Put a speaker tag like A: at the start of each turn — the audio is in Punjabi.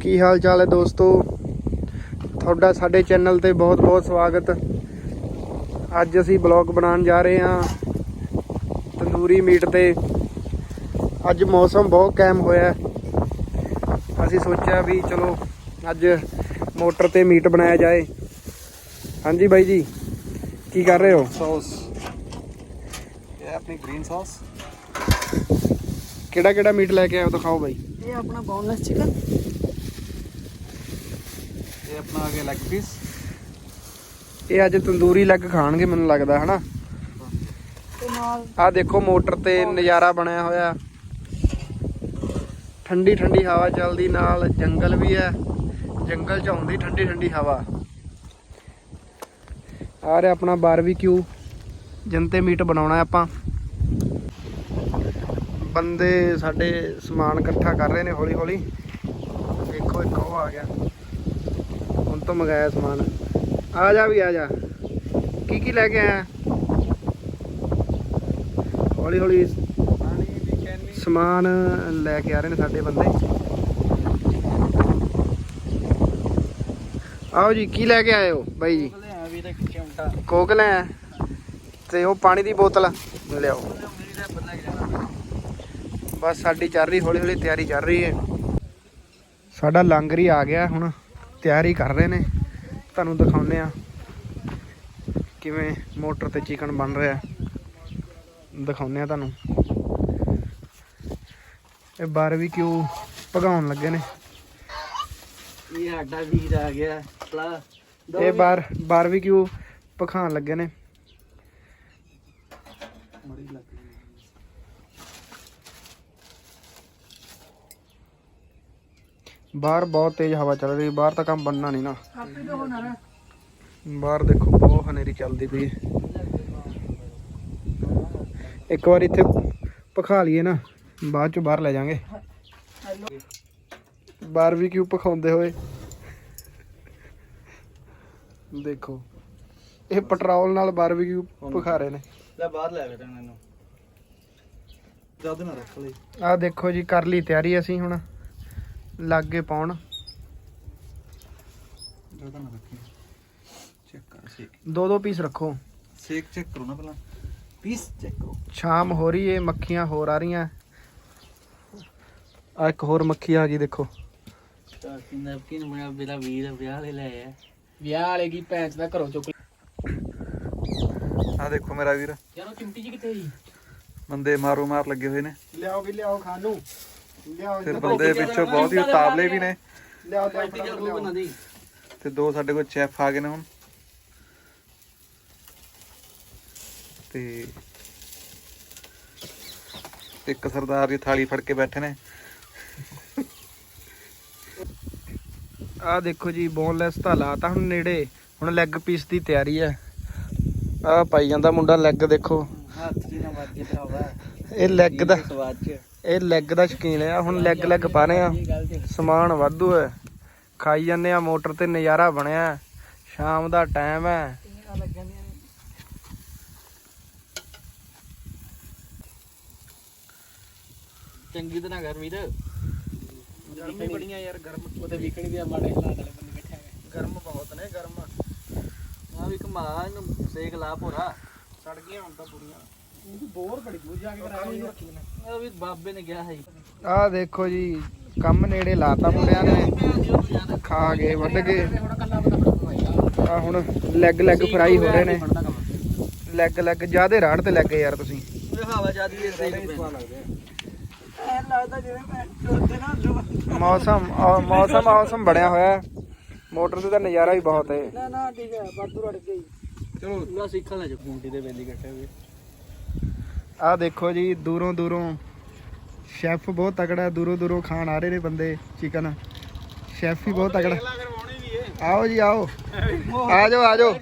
A: ਕੀ ਹਾਲ ਚਾਲ ਹੈ ਦੋਸਤੋ, ਤੁਹਾਡਾ ਸਾਡੇ ਚੈਨਲ ਤੇ ਬਹੁਤ ਬਹੁਤ ਸਵਾਗਤ। ਅੱਜ ਅਸੀਂ ਬਲੌਗ ਬਣਾਉਣ ਜਾ ਰਹੇ ਹਾਂ ਤੰਦੂਰੀ ਮੀਟ ਤੇ। ਅੱਜ ਮੌਸਮ ਬਹੁਤ ਕਾਇਮ ਹੋਇਆ, ਅਸੀਂ ਸੋਚਿਆ ਵੀ ਚਲੋ ਅੱਜ ਮੋਟਰ ਤੇ ਮੀਟ ਬਣਾਇਆ ਜਾਏ। ਹਾਂਜੀ ਬਾਈ ਜੀ, ਕੀ ਕਰ ਰਹੇ ਹੋ?
B: ਸੌਸ ਇਹ ਆਪਣੀ ਗ੍ਰੀਨ ਸੌਸ।
A: ਕਿਹੜਾ ਕਿਹੜਾ ਮੀਟ ਲੈ ਕੇ ਆਏ ਦਿਖਾਓ ਬਾਈ।
C: ਇਹ ਆਪਣਾ ਬੋਨਲੈਸ ਚਿਕਨ,
B: ਇਹ ਆਪਣਾ ਆ ਗਿਆ ਲੈਗ ਪੀਸ।
A: ਇਹ ਅੱਜ ਤੰਦੂਰੀ ਲੈਗ ਖਾਣਗੇ ਮੈਨੂੰ ਲੱਗਦਾ, ਹਨਾ?
C: ਤੇ ਨਾਲ
A: ਆਹ ਦੇਖੋ ਮੋਟਰ ਤੇ ਨਜ਼ਾਰਾ ਬਣਿਆ ਹੋਇਆ, ਠੰਡੀ ਠੰਡੀ ਹਵਾ ਚੱਲਦੀ, ਨਾਲ ਜੰਗਲ ਵੀ ਹੈ, ਜੰਗਲ ਚ ਆਉਂਦੀ ਠੰਡੀ ਠੰਡੀ ਹਵਾ। ਆ ਰਿਹਾ ਆਪਣਾ ਬਾਰਬੀਕਿਊ, ਜੰਤੇ ਮੀਟ ਬਣਾਉਣਾ ਆਪਾਂ। ਬੰਦੇ ਸਾਡੇ ਸਮਾਨ ਇਕੱਠਾ ਕਰ ਰਹੇ ਨੇ ਹੌਲੀ ਹੌਲੀ। ਦੇਖੋ ਇੱਕ ਉਹ ਆ ਗਿਆ, ਹੁਣ ਤੋਂ ਮੰਗਾਇਆ ਸਮਾਨ। ਆ ਜਾ ਵੀ ਆ ਜਾ, ਕੀ ਲੈ ਕੇ ਆਇਆ? ਹੌਲੀ ਹੌਲੀ ਸਮਾਨ ਲੈ ਕੇ ਆ ਰਹੇ ਨੇ ਸਾਡੇ ਬੰਦੇ। ਆਓ ਜੀ, ਕੀ ਲੈ ਕੇ ਆਏ ਹੋ ਬਾਈ ਜੀ? ਕੋਕ ਲੈ ਆ ਤੇ ਉਹ ਪਾਣੀ ਦੀ ਬੋਤਲ ਲਿਆਓ। ਬਸ ਸਾਡੀ ਚੱਲ ਰਹੀ ਹੌਲੀ ਹੌਲੀ ਤਿਆਰੀ ਚੱਲ ਰਹੀ ਹੈ। ਸਾਡਾ ਲੰਗਰ ਹੀ ਆ ਗਿਆ, ਹੁਣ ਤਿਆਰੀ ਕਰ ਰਹੇ ਨੇ। ਤੁਹਾਨੂੰ ਦਿਖਾਉਂਦੇ ਆ ਕਿਵੇਂ ਮੋਟਰ ਤੇ ਚਿਕਨ ਬਣ ਰਿਹਾ, ਦਿਖਾਉਂਦੇ ਆ ਤੁਹਾਨੂੰ। ਇਹ ਬਾਰਬੀਕਿਊ ਭਗਾਉਣ ਲੱਗੇ ਨੇ।
C: ਇਹ ਸਾਡਾ ਵੀਰ ਆ ਗਿਆ।
A: ਇਹ ਬਾਰਬੀਕਿਊ ਭਖਾਉਣ ਲੱਗੇ ਨੇ। ਬਾਹਰ ਬਹੁਤ ਤੇਜ਼ ਹਵਾ ਚੱਲ ਰਹੀ, ਬਾਹਰ ਤਾਂ ਕੰਮ ਬਣਨਾ ਨਹੀਂ ਨਾ। ਬਾਹਰ ਦੇਖੋ ਬਹੁਤ ਹਨੇਰੀ ਚੱਲਦੀ ਪਈ। ਇੱਕ ਵਾਰ ਇੱਥੇ ਭਖਾ ਲਈਏ ਨਾ, ਬਾਅਦ ਚ ਬਾਹਰ ਲੈ ਜਾਾਂਗੇ। ਬਾਰਬੀਕਿਊ ਭਖਾਉਂਦੇ ਹੋਏ ਦੇਖੋ, ਇਹ ਪੈਟਰੋਲ ਨਾਲ ਬਾਰਬੀਕਿਊ ਭਖਾ ਰਹੇ ਨੇ।
B: ਲੈ ਬਾਹਰ ਲੈ ਬੇਟਾ ਮੈਨੂੰ ਜਦ ਨਾ ਰੱਖ ਲਈ।
A: ਆਹ ਦੇਖੋ ਜੀ, ਕਰ ਲਈ ਤਿਆਰੀ ਅਸੀਂ, ਹੁਣ ਲਾਗੇ ਪਾਉਣ।
B: ਜਦ ਨਾ ਰੱਖੀ, ਚੈੱਕ ਕਰ ਸੇਕ।
A: ਦੋ ਪੀਸ ਰੱਖੋ,
B: ਸੇਕ ਚੈੱਕ ਕਰੋ ਨਾ ਪਹਿਲਾਂ, ਪੀਸ ਚੈੱਕ ਕਰੋ।
A: ਸ਼ਾਮ ਹੋ ਰਹੀ ਏ, ਮੱਖੀਆਂ ਹੋਰ ਆ ਰਹੀਆਂ। ਆ ਇੱਕ ਹੋਰ ਮੱਖੀ ਆ ਗਈ ਦੇਖੋ।
C: ਨੈਪਕਿਨ ਮੇਰਾ ਮੇਰਾ ਵੀਰ ਵਿਆਹ ਵਾਲੇ ਲੈ ਆ। ਵਿਆਹ ਵਾਲੇ ਕੀ ਪੈਂਚ ਦਾ ਘਰੋਂ ਚੁੱਕ।
B: ਆ ਦੇਖੋ ਮੇਰਾ ਵੀਰ,
C: ਯਾਰ ਉਹ ਚਿਮਟੀ ਜੀ ਕਿੱਥੇ ਜੀ?
B: ਬੰਦੇ ਮਾਰੋ ਮਾਰ ਲੱਗੇ ਹੋਏ ਨੇ।
A: ਲਿਆਓ ਵੀ ਲਿਆਓ ਖਾਣ ਨੂੰ, ਲਿਆਓ।
B: ਫਿਰ ਬੰਦੇ ਵਿੱਚੋਂ ਬਹੁਤ ਹੀ ਉਤਾਵਲੇ ਵੀ ਨੇ।
A: ਲਿਆਓ
C: ਬਣਾ ਦੇ।
B: ਤੇ ਦੋ ਸਾਡੇ ਕੋਲ ਚੈਫ ਆ ਗਏ ਨੇ ਹੁਣ। ਤੇ ਇੱਕ ਸਰਦਾਰ ਜੀ ਥਾਲੀ ਫੜ ਕੇ ਬੈਠੇ ਨੇ।
A: ਆਹ ਦੇਖੋ ਜੀ, ਬੋਨਲੈਸ ਤਾਂ ਲਾਤਾ ਹੁਣ ਨੇੜੇ। ਹੁਣ ਲੈਗ ਪੀਸ ਦੀ ਤਿਆਰੀ ਹੈ। ਆਹ ਪਾਈ ਜਾਂਦਾ ਮੁੰਡਾ ਲੈਗ, ਦੇਖੋ
C: ਹੱਥ ਜੀ ਨਾ ਵੱਜ ਭਰਾਵਾ।
A: ਇਹ ਲੈਗ ਦਾ,
C: ਸਵਾਦ ਚ
A: ਇਹ ਲੈਗ ਦਾ ਸ਼ੌਕੀਨ ਆ। ਹੁਣ ਲੈਗ ਪਾ ਰਹੇ ਆ, ਸਮਾਨ ਵਾਧੂ ਹੈ, ਖਾਈ ਜਾਂਦੇ ਆ। ਮੋਟਰ ਤੇ ਨਜ਼ਾਰਾ ਬਣਿਆ, ਸ਼ਾਮ ਦਾ ਟਾਈਮ ਹੈ।
C: ਚੰਗੀ ਤਰ੍ਹਾਂ ਗਰਮੀ ਤੇ ਗਰਮੀ ਬੜੀਆਂ ਯਾਰ। ਗਰਮ ਉਹਦੇ ਵੀਕਣੀ ਦੇ ਮਾੜੇ ਹਾਲਾਤ ਵਾਲੇ ਬੰਦੇ ਬੈਠੇ ਆ।
A: ਗਰਮ ਬਹੁਤ ਨੇ, ਗਰਮ
C: ਆ ਵੀ ਕਮਾ ਇਹਨੂੰ ਸੇਕ ਲਾ ਭੋਰਾ।
A: ਸੜ ਗਈਆਂ ਹੁਣ ਤਾਂ ਪੂਰੀਆਂ।
C: ਬੋਰ ਬੜੀ ਦੂਰ ਜਾ ਕੇ ਕਰਾਂਗੇ। ਇਹ ਵੀ ਬਾਬੇ ਨੇ ਕਿਹਾ ਸੀ।
A: ਆਹ ਦੇਖੋ ਜੀ, ਕੰਮ ਨੇੜੇ ਲਾਤਾ ਮੁੰਡਿਆਂ ਨੇ, ਖਾ ਗਏ ਵੱਢ ਕੇ। ਆ ਹੁਣ ਲੈਗ ਫਰਾਈ ਹੋ ਰਹੇ ਨੇ। ਲੈਗ ਜਿਆਦੇ ਰਾੜ ਤੇ ਲੱਗੇ ਯਾਰ ਤੁਸੀਂ।
C: ਹਵਾ ਜਿਆਦੀ ਹੈ, ਸੇਕ ਲੱਗਦਾ। ਐ ਲੱਗਦਾ ਜਿਵੇਂ ਉੱਥੇ ਨਾ
A: ਮੌਸਮ ਬਣਿਆ ਹੋਇਆ। ਮੋਟਰ ਤੇ ਤਾਂ ਨਜ਼ਾਰਾ ਵੀ ਬਹੁਤ ਹੈ।
C: ਨਾ ਠੀਕ ਹੈ, ਬਾਦੂ ਰੜ ਗਈ। ਚਲੋ ਨਾ ਸਿੱਖਾਂ ਲੈ ਜਾ ਫੂੰਟੀ ਦੇ ਵੇਲੀ ਇਕੱਠੇ ਹੋਏ।
A: ਆਹ ਦੇਖੋ ਜੀ, ਦੂਰੋਂ ਸ਼ੈਫ ਬਹੁਤ ਤਕੜਾ, ਦੂਰੋਂ ਖਾਣ ਆ ਰਹੇ ਨੇ ਬੰਦੇ ਚਿਕਨ। ਸ਼ੈਫ ਹੀ ਬਹੁਤ ਤਕੜਾ। ਆਓ ਜੀ ਆਓ, ਆ ਜਾਓ।